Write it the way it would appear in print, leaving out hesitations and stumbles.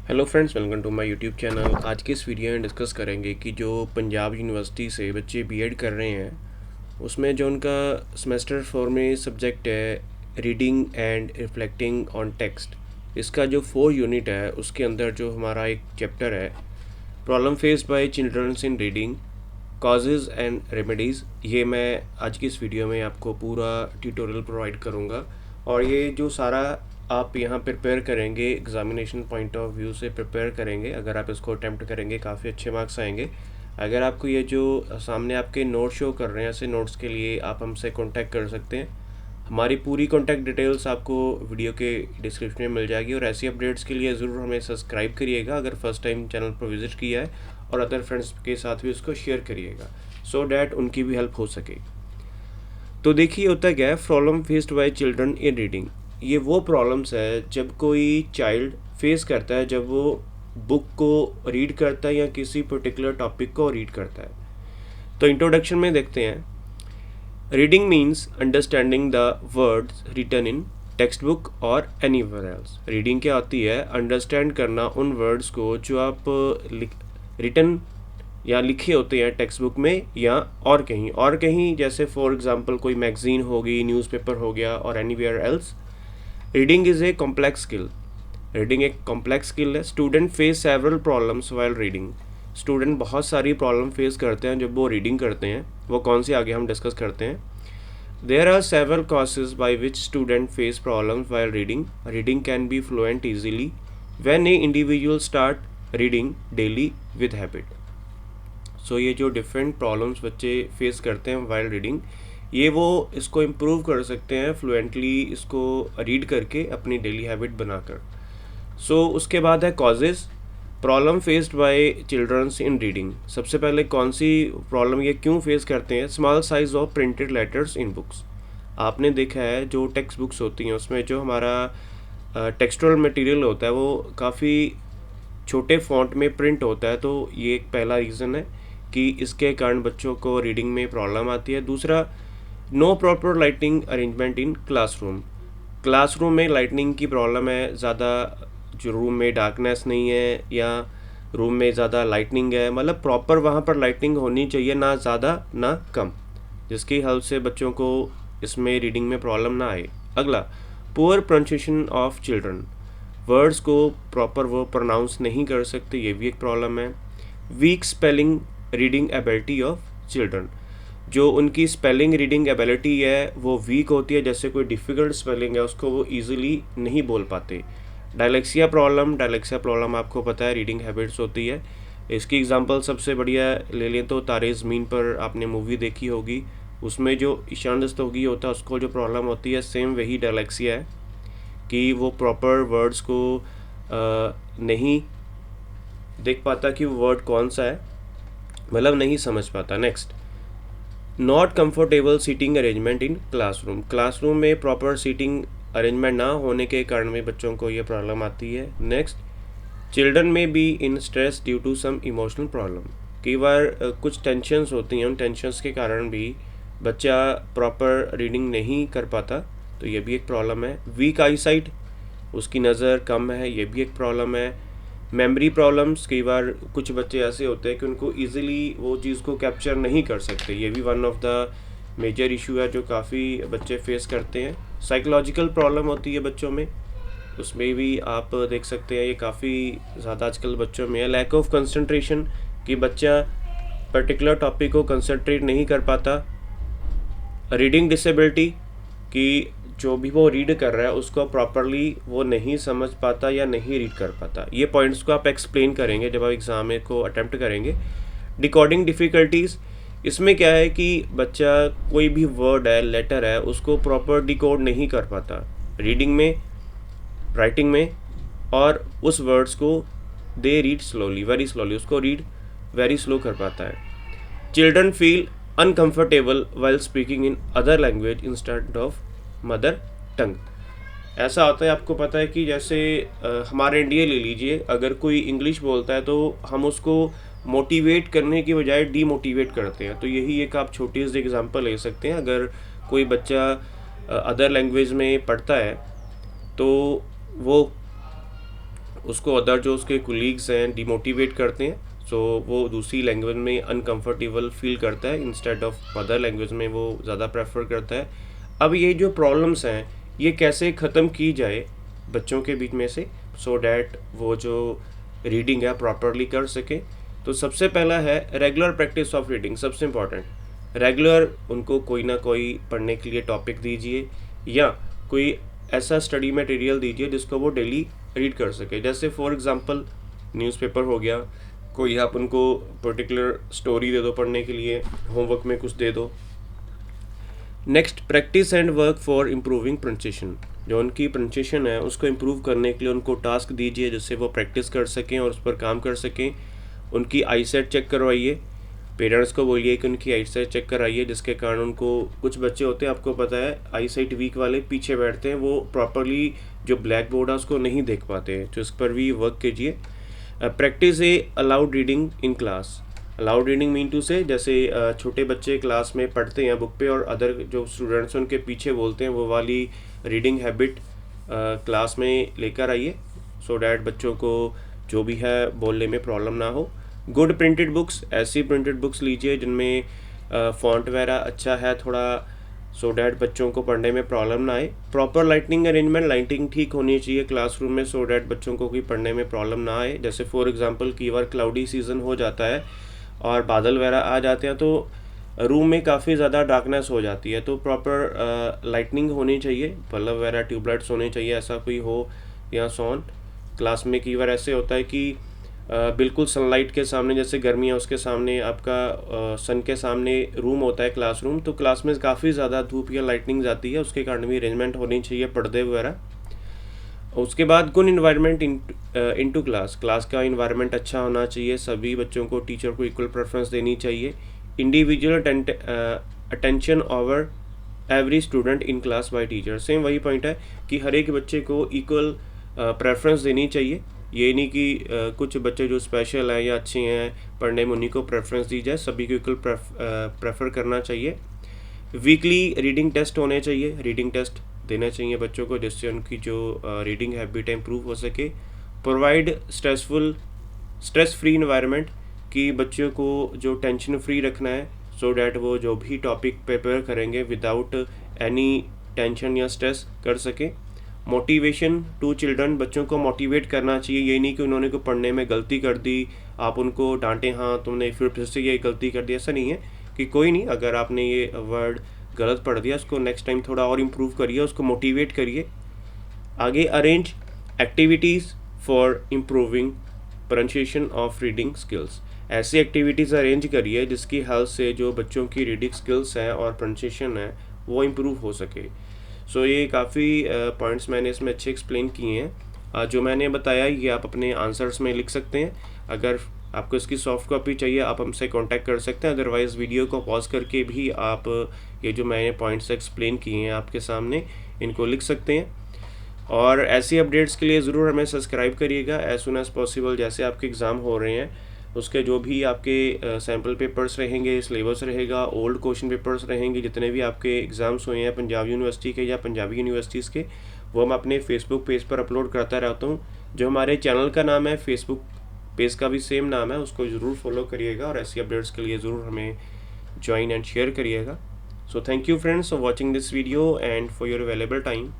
Hello friends, welcome to my YouTube channel. आज की इस वीडियो में डिस्कस करेंगे कि जो पंजाब यूनिवर्सिटी से बच्चे बीएड कर रहे हैं उसमें जो उनका सेमेस्टर 4 में सब्जेक्ट है reading and reflecting on text. इसका जो 4 यूनिट है उसके अंदर जो हमारा एक चैप्टर है problem faced by children's in reading causes and remedies, ये मैं आज की इस वीडियो में आपको पूरा ट्यूटोरियल प्रोवाइड करूँगा। और ये जो सारा आप यहाँ प्रिपेयर करेंगे एग्जामिनेशन पॉइंट ऑफ व्यू से प्रिपेयर करेंगे, अगर आप इसको अटैम्प्ट करेंगे काफ़ी अच्छे मार्क्स आएंगे। अगर आपको ये जो सामने आपके नोट शो कर रहे हैं, ऐसे नोट्स के लिए आप हमसे कांटेक्ट कर सकते हैं। हमारी पूरी कांटेक्ट डिटेल्स आपको वीडियो के डिस्क्रिप्शन में मिल जाएगी। और ऐसी अपडेट्स के लिए ज़रूर हमें सब्सक्राइब करिएगा अगर फर्स्ट टाइम चैनल पर विजिट किया है, और अदर फ्रेंड्स के साथ भी उसको शेयर करिएगा सो डैट उनकी भी हेल्प हो सके। तो देखिए होता क्या है, problem faced by children in reading. ये वो प्रॉब्लम्स है जब कोई चाइल्ड फेस करता है जब वो बुक को रीड करता है या किसी पर्टिकुलर टॉपिक को रीड करता है। तो इंट्रोडक्शन में देखते हैं, reading means understanding the words written in text book और एनीवेयर एल्स। रीडिंग क्या होती है? अंडरस्टैंड करना उन वर्ड्स को जो आप रिटन या लिखे होते हैं टेक्स्ट बुक में या और कहीं, जैसे फॉर एग्जांपल कोई मैगजीन होगी, न्यूज़पेपर हो गया और anywhere else. Reading is a complex skill. Reading एक कॉम्प्लेक्स स्किल है। Student face several problems while reading. Student बहुत सारी प्रॉब्लम फेस करते हैं जब वो रीडिंग करते हैं। वो कौन सी आगे हम डिस्कस करते हैं। There are several causes by which student face problems while reading. Reading can be fluent easily when a individual start reading daily with habit. सो ये जो डिफरेंट प्रॉब्लम्स बच्चे फेस करते हैं वाइल रीडिंग, ये वो इसको इम्प्रूव कर सकते हैं फ्लुएंटली इसको रीड करके अपनी डेली हैबिट बनाकर। सो उसके बाद है causes. Problem faced by children's in reading. सबसे पहले कौन सी प्रॉब्लम ये क्यों फेस करते हैं? Small size of printed letters in books. आपने देखा है जो टेक्स्ट बुक्स होती हैं उसमें जो हमारा टेक्सचुअल मटेरियल होता है वो काफ़ी छोटे फॉन्ट में प्रिंट होता है। तो ये एक पहला रीज़न है कि इसके कारण बच्चों को रीडिंग में प्रॉब्लम आती है। दूसरा, no proper lighting arrangement in classroom. Classroom में लाइटनिंग की प्रॉब्लम है ज़्यादा, जो रूम में डार्कनेस नहीं है या रूम में ज़्यादा लाइटनिंग है, मतलब प्रॉपर वहाँ पर लाइटनिंग होनी चाहिए, ना ज़्यादा ना कम, जिसकी हेल्प से बच्चों को इसमें रीडिंग में प्रॉब्लम ना आए। अगला, poor pronunciation of children. Words को प्रॉपर वो प्रोनाउंस नहीं कर सकते, ये भी एक प्रॉब्लम है। Weak spelling reading ability of children. जो उनकी स्पेलिंग रीडिंग एबिलिटी है वो वीक होती है, जैसे कोई डिफ़िकल्ट स्पेलिंग है उसको वो ईजिली नहीं बोल पाते। डायलेक्सिया प्रॉब्लम आपको पता है रीडिंग हैबिट्स होती है। इसकी एग्जांपल सबसे बढ़िया ले लें तो तारे ज़मीन पर आपने मूवी देखी होगी, उसमें जो ईशान दस्तगीर होता है उसको जो प्रॉब्लम होती है सेम वही डायलेक्सिया है कि वो प्रॉपर वर्ड्स को नहीं देख पाता कि वो वर्ड कौन सा है, मतलब नहीं समझ पाता। Next, not comfortable seating arrangement in classroom. Classroom में प्रॉपर सीटिंग अरेंजमेंट ना होने के कारण में बच्चों को ये प्रॉब्लम आती है। नेक्स्ट, चिल्ड्रन में be in stress due to some emotional problem. कई बार कुछ टेंशन्स होती हैं, उन टेंशन्स के कारण भी बच्चा प्रॉपर रीडिंग नहीं कर पाता, तो ये भी एक प्रॉब्लम है। वीक आई साइट, उसकी नज़र कम है, ये भी एक प्रॉब्लम है। मेमोरी प्रॉब्लम्स, कई बार कुछ बच्चे ऐसे होते हैं कि उनको ईजिली वो चीज़ को कैप्चर नहीं कर सकते, ये भी one of the major issue है जो काफ़ी बच्चे फेस करते हैं। साइकोलॉजिकल प्रॉब्लम होती है बच्चों में, उसमें भी आप देख सकते हैं ये काफ़ी ज़्यादा आजकल बच्चों में है। लैक ऑफ कंसंट्रेशन, कि बच्चा पर्टिकुलर टॉपिक को कंसंट्रेट नहीं कर पाता। रीडिंग डिसेबिलिटी, कि जो भी वो रीड कर रहा है उसको प्रॉपरली वो नहीं समझ पाता या नहीं रीड कर पाता। ये पॉइंट्स को आप एक्सप्लेन करेंगे जब आप एग्ज़ाम को अटेम्प्ट करेंगे। डिकोडिंग डिफ़िकल्टीज़, इसमें क्या है कि बच्चा कोई भी वर्ड है, लेटर है, उसको प्रॉपर डिकोड नहीं कर पाता रीडिंग में, राइटिंग में, और उस वर्ड्स को they read slowly, very slowly, उसको रीड वेरी स्लो कर पाता है। Children feel uncomfortable while speaking in other language instead of mother tongue. ऐसा होता है, आपको पता है कि जैसे हमारे इंडिया ले लीजिए, अगर कोई इंग्लिश बोलता है तो हम उसको मोटिवेट करने की बजाय डीमोटिवेट करते हैं। तो यही एक आप छोटी सी एग्जांपल ले सकते हैं। अगर कोई बच्चा अदर लैंग्वेज में पढ़ता है तो वो उसको अदर जो उसके कुलीग्स हैं डिमोटिवेट करते हैं, सो वो दूसरी लैंग्वेज में अनकंफर्टेबल फील करता है, इंस्टेड ऑफ अदर लैंग्वेज में वो ज़्यादा प्रेफर करता है। अब ये जो प्रॉब्लम्स हैं ये कैसे ख़त्म की जाए बच्चों के बीच में से, सो डैट वो जो रीडिंग है प्रॉपरली कर सके। तो सबसे पहला है रेगुलर प्रैक्टिस ऑफ रीडिंग, सबसे इम्पॉर्टेंट। रेगुलर उनको कोई ना कोई पढ़ने के लिए टॉपिक दीजिए या कोई ऐसा स्टडी मटेरियल दीजिए जिसको वो डेली रीड कर सके। जैसे फॉर एग्जांपल न्यूज़पेपर हो गया, कोई आप उनको पर्टिकुलर स्टोरी दे दो पढ़ने के लिए, होमवर्क में कुछ दे दो। Next, practice and work for improving pronunciation. जो उनकी प्रोनाउंसिएशन है उसको इम्प्रूव करने के लिए उनको टास्क दीजिए जिससे वो प्रैक्टिस कर सकें और उस पर काम कर सकें। उनकी आईसेट चेक करवाइए, पेरेंट्स को बोलिए कि उनकी आईसाइट चेक कराइए, जिसके कारण उनको, कुछ बच्चे होते हैं आपको पता है आईसाइट वीक वाले पीछे बैठते हैं, वो प्रॉपरली जो ब्लैक बोर्ड है उसको नहीं देख पाते हैं, तो इस पर भी वर्क कीजिए। Practice a aloud reading in class. Aloud reading mean to say, जैसे छोटे बच्चे क्लास में पढ़ते हैं बुक पे और अदर जो स्टूडेंट्स उनके पीछे बोलते हैं, वो वाली रीडिंग हैबिट क्लास में लेकर आइए, सो डैट बच्चों को जो भी है बोलने में प्रॉब्लम ना हो। गुड प्रिंटेड बुक्स, ऐसी प्रिंटेड बुक्स लीजिए जिनमें फॉन्ट वगैरह अच्छा है थोड़ा, सो डैट बच्चों को पढ़ने में प्रॉब्लम ना आए। प्रॉपर लाइटनिंग अरेंजमेंट, लाइटिंग ठीक होनी चाहिए क्लासरूम में, सो डैट बच्चों को कोई पढ़ने में प्रॉब्लम ना आए। जैसे फॉर एग्जांपल कई बार क्लाउडी सीज़न हो जाता है और बादल वगैरह आ जाते हैं तो रूम में काफ़ी ज़्यादा डार्कनेस हो जाती है, तो प्रॉपर लाइटनिंग होनी चाहिए, बल्ब वगैरह ट्यूबलाइट्स होने चाहिए, ऐसा कोई हो या सोन। क्लास में कई बार ऐसे होता है कि बिल्कुल सनलाइट के सामने, जैसे गर्मी है उसके सामने आपका सन के सामने रूम होता है क्लासरूम, तो क्लास में काफ़ी ज़्यादा धूप या लाइटनिंग जाती है, उसके कारण भी अरेंजमेंट होनी चाहिए पर्दे वगैरह। उसके बाद good environment into class, class का इन्वायरमेंट अच्छा होना चाहिए, सभी बच्चों को टीचर को इक्वल प्रेफरेंस देनी चाहिए। Individual attention over every student in class by teacher, same वही पॉइंट है कि हर एक बच्चे को इक्वल प्रेफरेंस देनी चाहिए। ये नहीं कि कुछ बच्चे जो स्पेशल हैं या अच्छे हैं पढ़ने में उन्हीं को प्रेफरेंस दी जाए, सभी को इक्वल प्रेफर करना चाहिए। वीकली रीडिंग टेस्ट होने चाहिए, रीडिंग टेस्ट देना चाहिए बच्चों को जिससे उनकी जो रीडिंग हैबिट इम्प्रूव हो सके। प्रोवाइड स्ट्रेस फ्री इन्वायरमेंट, कि बच्चों को जो टेंशन फ्री रखना है, सो डैट वो जो भी टॉपिक प्रिपेयर करेंगे विदाउट एनी टेंशन या स्ट्रेस कर सके। मोटिवेशन टू चिल्ड्रन, बच्चों को मोटिवेट करना चाहिए, ये नहीं कि उन्होंने को पढ़ने में गलती कर दी आप उनको डांटें, हाँ तुमने फिर से ये गलती कर दी, ऐसा नहीं है कि कोई नहीं, अगर आपने ये वर्ड गलत पढ़ दिया उसको नेक्स्ट टाइम थोड़ा और इम्प्रूव करिए, उसको मोटिवेट करिए। आगे, arrange activities for improving pronunciation of reading skills, ऐसी एक्टिविटीज़ अरेंज करिए जिसकी हेल्प से जो बच्चों की रीडिंग स्किल्स हैं और प्रोनाउंसिएशन है वो इम्प्रूव हो सके। सो ये काफ़ी पॉइंट्स मैंने इसमें अच्छे एक्सप्लेन किए हैं। जो मैंने बताया ये आप अपने आंसर्स में लिख सकते हैं। अगर आपको इसकी सॉफ्ट कॉपी चाहिए आप हमसे कांटेक्ट कर सकते हैं, अदरवाइज़ वीडियो को पॉज करके भी आप ये जो मैंने पॉइंट्स एक्सप्लेन किए हैं आपके सामने इनको लिख सकते हैं। और ऐसी अपडेट्स के लिए ज़रूर हमें सब्सक्राइब करिएगा एज सुन एज़ पॉसिबल। जैसे आपके एग्ज़ाम हो रहे हैं उसके जो भी आपके सैम्पल पेपर्स रहेंगे, सिलेबस रहेगा, ओल्ड क्वेश्चन पेपर्स रहेंगे, जितने भी आपके एग्ज़ाम्स हुए हैं पंजाब यूनिवर्सिटी के या पंजाबी यूनिवर्सिटीज़ के, वो मैं अपने फेसबुक पेज पर अपलोड करता रहता हूँ। जो हमारे चैनल का नाम है, फेसबुक पेज का भी सेम नाम है, उसको ज़रूर फॉलो करिएगा और ऐसी अपडेट्स के लिए ज़रूर हमें ज्वाइन एंड शेयर करिएगा। So thank you friends for watching this video and for your available time.